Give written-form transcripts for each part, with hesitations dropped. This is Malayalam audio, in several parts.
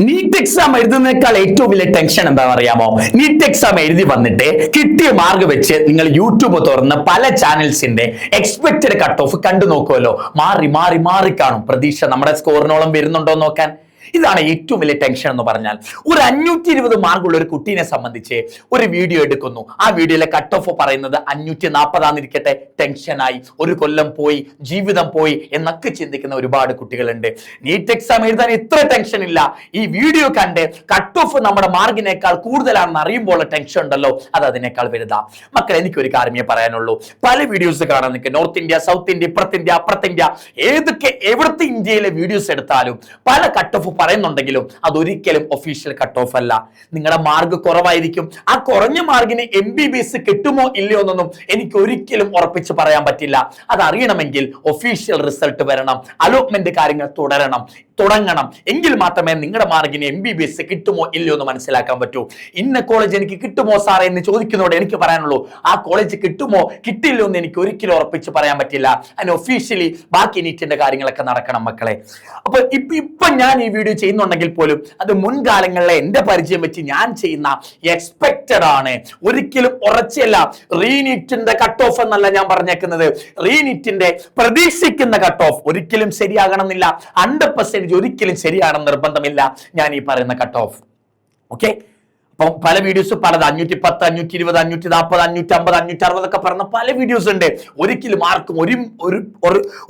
നീറ്റ് എക്സാം എഴുതുന്നതിനേക്കാൾ ഏറ്റവും വലിയ ടെൻഷൻ എന്താണെന്ന് അറിയാമോ? നീറ്റ് എക്സാം എഴുതി വന്നിട്ട് കിട്ടിയ മാർക്ക് വെച്ച് നിങ്ങൾ യൂട്യൂബ് തുറന്ന് പല ചാനൽസിന്റെ എക്സ്പെക്റ്റഡ് കട്ട് ഓഫ് കണ്ടു നോക്കുമല്ലോ. മാറി മാറി മാറി കാണും. പ്രതീക്ഷ നമ്മുടെ സ്കോറിനോളം വരുന്നുണ്ടോ നോക്കാൻ. ഇതാണ് ഏറ്റവും വലിയ ടെൻഷൻ എന്ന് പറഞ്ഞാൽ. ഒരു 520 മാർക്കുള്ള ഒരു കുട്ടീനെ സംബന്ധിച്ച് ഒരു വീഡിയോ എടുക്കുന്നു. ആ വീഡിയോയിലെ കട്ട് ഓഫ് പറയുന്നത് 540 ടെൻഷനായി, ഒരു കൊല്ലം പോയി, ജീവിതം പോയി എന്നൊക്കെ ചിന്തിക്കുന്ന ഒരുപാട് കുട്ടികളുണ്ട്. നീറ്റ് എക്സാം എഴുതാൻ ഇത്ര ടെൻഷൻ ഇല്ല. ഈ വീഡിയോ കണ്ട് കട്ട് ഓഫ് നമ്മുടെ മാർക്കിനേക്കാൾ കൂടുതലാണെന്ന് അറിയുമ്പോൾ ടെൻഷൻ ഉണ്ടല്ലോ, അത് അതിനേക്കാൾ വലുതാ. മക്കളെ, എനിക്കൊരു കാര്യമേ പറയാനുള്ളൂ. പല വീഡിയോസ് കാണാൻ നിൽക്കുക. നോർത്ത് ഇന്ത്യ, സൗത്ത് ഇന്ത്യ, ഇപ്പുറത്ത് ഇന്ത്യ, അപ്പുറത്ത് ഇന്ത്യ, എവിടുത്തെ ഇന്ത്യയിലെ വീഡിയോസ് എടുത്താലും പല കട്ട് ഓഫ് പറയുന്നുണ്ടെങ്കിലും അതൊരിക്കലും ഒഫീഷ്യൽ കട്ട് ഓഫ് അല്ല. നിങ്ങളുടെ മാർക്ക് കുറവായിരിക്കും. ആ കുറഞ്ഞ മാർക്കിന് MBBS കിട്ടുമോ ഇല്ലയോ എന്നൊന്നും എനിക്ക് ഒരിക്കലും ഉറപ്പിച്ച് പറയാൻ പറ്റില്ല. അതറിയണമെങ്കിൽ ഒഫീഷ്യൽ റിസൾട്ട് വരണം, അലോട്ട്മെന്റ് കാര്യങ്ങൾ തുടങ്ങണം. എങ്കിൽ മാത്രമേ നിങ്ങളുടെ മാർക്കിന് MBBS കിട്ടുമോ ഇല്ലയോ എന്ന് മനസ്സിലാക്കാൻ പറ്റൂ. ഇന്ന കോളേജ് എനിക്ക് കിട്ടുമോ സാറേ എന്ന് ചോദിക്കുന്നതോടെ എനിക്ക് പറയാനുള്ളൂ, ആ കോളേജ് കിട്ടുമോ കിട്ടില്ലോ എന്ന് എനിക്ക് ഒരിക്കലും ഉറപ്പിച്ച് പറയാൻ പറ്റില്ല. അതിന് ഒഫീഷ്യലി ബാക്കി നീറ്റിന്റെ കാര്യങ്ങളൊക്കെ നടക്കണം മക്കളെ. അപ്പൊ ഇപ്പൊ ഞാൻ ഈ വീഡിയോ ചെയ്യുന്നുണ്ടെങ്കിൽ പോലും അത് മുൻകാലങ്ങളിലെ എന്റെ പരിചയം വെച്ച് ഞാൻ ചെയ്യുന്ന എക്സ്പെക്റ്റഡ് ആണ്, ഒരിക്കലും ഉറച്ചല്ല. റീനീറ്റിന്റെ കട്ട് ഓഫ് എന്നല്ല ഞാൻ പറഞ്ഞേക്കുന്നത്. റീനീറ്റിന്റെ പ്രതീക്ഷിക്കുന്ന കട്ട് ഓഫ് ഒരിക്കലും ശരിയാകണമെന്നില്ല. 100% ഒരിക്കലും ശരിയാണെന്ന് നിർബന്ധമില്ല ഞാൻ ഈ പറയുന്ന കട്ട് ഓഫ്. ഓക്കെ, അപ്പം പല വീഡിയോസ് പലത് 510, 520, 540, 550, 560 ഒക്കെ പറഞ്ഞ പല വീഡിയോസ് ഉണ്ട്. ഒരിക്കലും ആർക്കും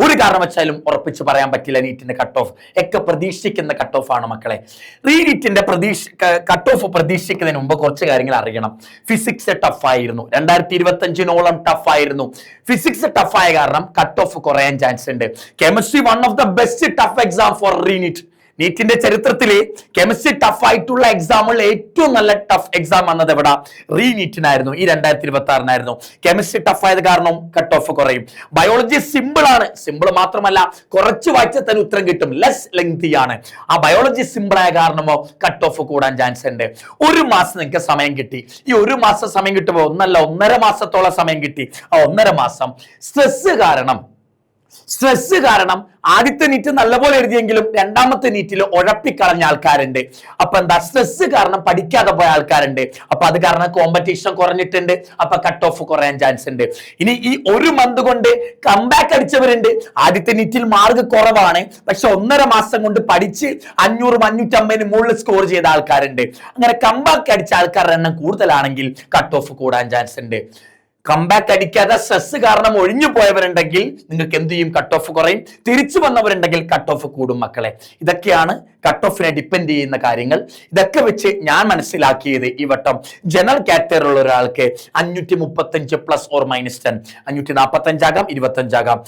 ഒരു കാരണവശാലും ഉറപ്പിച്ച് പറയാൻ പറ്റില്ല നീറ്റിന്റെ കട്ട് ഓഫ്. ഒക്കെ പ്രതീക്ഷിക്കുന്ന കട്ട് ഓഫ് ആണ് മക്കളെ. റീനീറ്റിന്റെ കട്ട് ഓഫ് പ്രതീക്ഷിക്കുന്നതിന് മുമ്പ് കുറച്ച് കാര്യങ്ങൾ അറിയണം. ഫിസിക്സ് ടഫായിരുന്നു, 2025 ടഫായിരുന്നു. ഫിസിക്സ് ടഫായ കാരണം കട്ട് ഓഫ് കുറയാൻ ചാൻസ് ഉണ്ട്. Chemistry one of the best tough exam for re NEET. നീറ്റിന്റെ ചരിത്രത്തിലെ കെമിസ്ട്രി ടഫ് ആയിട്ടുള്ള എക്സാമുകളിൽ ഏറ്റവും നല്ല ടഫ് എക്സാം വന്നത് എവിടെ? റീനീറ്റിനായിരുന്നു. ഈ 2026 കെമിസ്ട്രി ടഫ് ആയത് കാരണം കട്ട് ഓഫ് കുറയും. ബയോളജി സിമ്പിൾ ആണ്. സിമ്പിൾ മാത്രമല്ല, കുറച്ച് വായിച്ചാൽ തന്നെ ഉത്തരം കിട്ടും. ലെസ് ലെങ്തി ആണ്. ആ ബയോളജി സിമ്പിൾ ആയ കാരണമോ കട്ട് ഓഫ് കൂടാൻ ചാൻസ് ഉണ്ട്. ഒരു മാസം നിങ്ങൾക്ക് സമയം കിട്ടി. ഈ ഒരു മാസം സമയം കിട്ടുമ്പോൾ 1.5 മാസത്തോളം സമയം കിട്ടി. ആ 1.5 മാസം സ്ട്രെസ് കാരണം ആദ്യത്തെ നീറ്റ് നല്ലപോലെ എഴുതിയെങ്കിലും രണ്ടാമത്തെ നീറ്റിൽ ഉഴപ്പിക്കളഞ്ഞ ആൾക്കാരുണ്ട്. അപ്പൊ എന്താ, സ്ട്രെസ് കാരണം പഠിക്കാതെ പോയ ആൾക്കാരുണ്ട്. അപ്പൊ അത് കാരണം കോമ്പറ്റീഷൻ കുറഞ്ഞിട്ടുണ്ട്. അപ്പൊ കട്ട് ഓഫ് കുറയാൻ ചാൻസ് ഉണ്ട്. ഇനി ഈ ഒരു മന്ത് കൊണ്ട് കംബാക്ക് അടിച്ചവരുണ്ട്. ആദ്യത്തെ നീറ്റിൽ മാർക്ക് കുറവാണ്, പക്ഷെ 1.5 മാസം കൊണ്ട് പഠിച്ച് 500, 550 മുകളിൽ സ്കോർ ചെയ്ത ആൾക്കാരുണ്ട്. അങ്ങനെ കംബാക്ക് അടിച്ച ആൾക്കാരുടെ എണ്ണം കൂടുതലാണെങ്കിൽ കട്ട് ഓഫ് കൂടാൻ ചാൻസ് ഉണ്ട്. കംബാക്ക് അടിക്കാതെ സ്ട്രെസ് കാരണം ഒഴിഞ്ഞു പോയവരുണ്ടെങ്കിൽ നിങ്ങൾക്ക് എന്ത് ചെയ്യും? കട്ട് ഓഫ് കുറയും. തിരിച്ചു വന്നവരുണ്ടെങ്കിൽ കട്ട് ഓഫ് കൂടും മക്കളെ. ഇതൊക്കെയാണ് കട്ട് ഓഫിനെ ഡിപ്പെൻഡ് ചെയ്യുന്ന കാര്യങ്ങൾ. ഇതൊക്കെ വെച്ച് ഞാൻ മനസ്സിലാക്കിയത് ഈ വട്ടം ജനറൽ കാറ്റഗറി ഉള്ള ഒരാൾക്ക് 535 പ്ലസ് ഓർ മൈനസ് 10, 545 ആകാം, 25 ആകാം,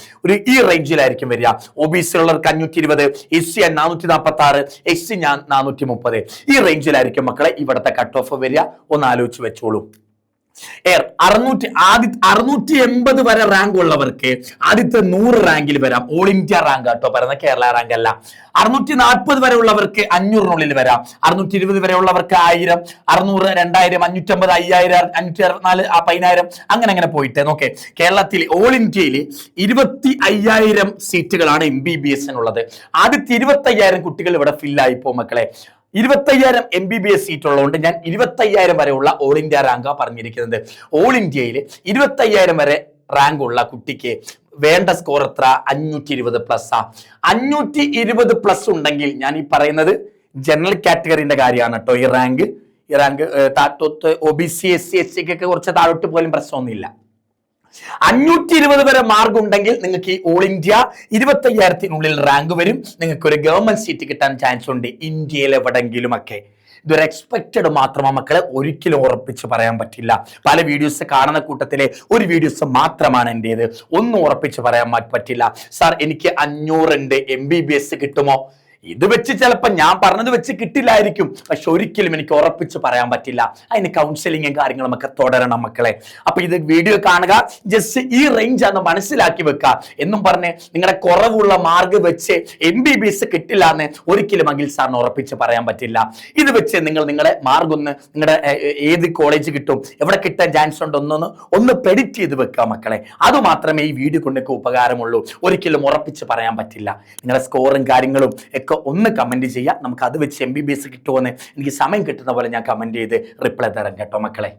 ഈ റേഞ്ചിലായിരിക്കും വരിക. OBC ഉള്ളവർക്ക് 520, SC 446, SC 430, ഈ റേഞ്ചിലായിരിക്കും മക്കളെ ഇവിടുത്തെ കട്ട് ഓഫ് വരിക. ഒന്ന് ആലോചിച്ച് വെച്ചോളൂ. 680 വരെ റാങ്ക് ഉള്ളവർക്ക് ആദ്യത്തെ 100 റാങ്കിൽ വരാം. ഓൾ ഇന്ത്യ റാങ്ക് കേട്ടോ പറയുന്നത്, കേരള റാങ്ക് അല്ല. 640 വരെ ഉള്ളവർക്ക് 500-നുള്ളിൽ വരാം. 620 വരെ ഉള്ളവർക്ക് 1000, 600, 2000, 550, 5000, 564, 10000, അങ്ങനെ പോയിട്ട് നോക്കെ. കേരളത്തിൽ ഓൾ ഇന്ത്യയിൽ 25,000 സീറ്റുകളാണ് MBBS-നുള്ളത്. ആദ്യത്തെ 25,000 കുട്ടികൾ ഇവിടെ ഫില്ലായിപ്പോ മക്കളെ. 25,000 MBBS സീറ്റ് ഉള്ളതുകൊണ്ട് ഞാൻ 25,000 വരെയുള്ള ഓൾ ഇന്ത്യ റാങ്കാണ് പറഞ്ഞിരിക്കുന്നത്. ഓൾ ഇന്ത്യയിൽ 25,000 വരെ റാങ്ക് ഉള്ള കുട്ടിക്ക് വേണ്ട സ്കോർ എത്ര? 520 പ്ലസ്. 520 പ്ലസ് ഉണ്ടെങ്കിൽ ഞാൻ ഈ പറയുന്നത് ജനറൽ കാറ്റഗറിന്റെ കാര്യമാണ് കേട്ടോ. ഈ റാങ്ക് താഴോട്ട് OBC, SC, SC ഒക്കെ കുറച്ച് താഴോട്ട് പോലും പ്രശ്നമൊന്നുമില്ല. 520 വരെ മാർക്ക് ഉണ്ടെങ്കിൽ നിങ്ങൾക്ക് ഈ ഓൾ ഇന്ത്യ 25,000-നുള്ളിൽ റാങ്ക് വരും. നിങ്ങൾക്ക് ഒരു ഗവൺമെന്റ് സീറ്റ് കിട്ടാൻ ചാൻസ് ഉണ്ട് ഇന്ത്യയിൽ എവിടെങ്കിലും ഒക്കെ. ഇതൊരു എക്സ്പെക്റ്റഡ് മാത്രമാണ് മക്കളെ, ഒരിക്കലും ഉറപ്പിച്ച് പറയാൻ പറ്റില്ല. പല വീഡിയോസ് കാണുന്ന കൂട്ടത്തിലെ ഒരു വീഡിയോസ് മാത്രമാണ് എന്റേത്. ഒന്നും ഉറപ്പിച്ച് പറയാൻ പറ്റില്ല. സാർ എനിക്ക് 500 ഉണ്ട്, MBBS കിട്ടുമോ? ഇത് വെച്ച് ചിലപ്പോൾ ഞാൻ പറഞ്ഞത് വെച്ച് കിട്ടില്ലായിരിക്കും, പക്ഷെ ഒരിക്കലും എനിക്ക് ഉറപ്പിച്ച് പറയാൻ പറ്റില്ല. അതിന് കൗൺസിലിങ്ങും കാര്യങ്ങളും ഒക്കെ തുടരണം മക്കളെ. അപ്പൊ ഇത് വീഡിയോ കാണുക, ജസ്റ്റ് ഈ റേഞ്ച് ആണ് മനസ്സിലാക്കി വെക്കുക എന്നും പറഞ്ഞ് നിങ്ങളുടെ കുറവുള്ള മാർക്ക് വെച്ച് MBBS കിട്ടില്ല എന്ന് ഒരിക്കലും അഖിൽ സാറിന് ഉറപ്പിച്ച് പറയാൻ പറ്റില്ല. ഇത് വെച്ച് നിങ്ങളുടെ മാർക്ക് നിങ്ങളുടെ ഏത് കോളേജ് കിട്ടും, എവിടെ കിട്ടാൻ ചാൻസ് ഉണ്ടോ ഒന്ന് പ്രെഡിക്റ്റ് ചെയ്ത് വെക്കുക മക്കളെ. അത് മാത്രമേ ഈ വീഡിയോ കൊണ്ടൊക്കെ ഉപകാരമുള്ളൂ. ഒരിക്കലും ഉറപ്പിച്ച് പറയാൻ പറ്റില്ല. നിങ്ങളുടെ സ്കോറും കാര്യങ്ങളും ഒക്കെ ഒക്കെ ഒന്ന് കമന്റ് ചെയ്യുക. നമുക്ക് അത് വെച്ച് MBBS കിട്ടുമെന്ന് എനിക്ക് സമയം കിട്ടുന്ന പോലെ ഞാൻ കമന്റ് ചെയ്ത് റിപ്ലൈ തരാം കേട്ടോ മക്കളെ.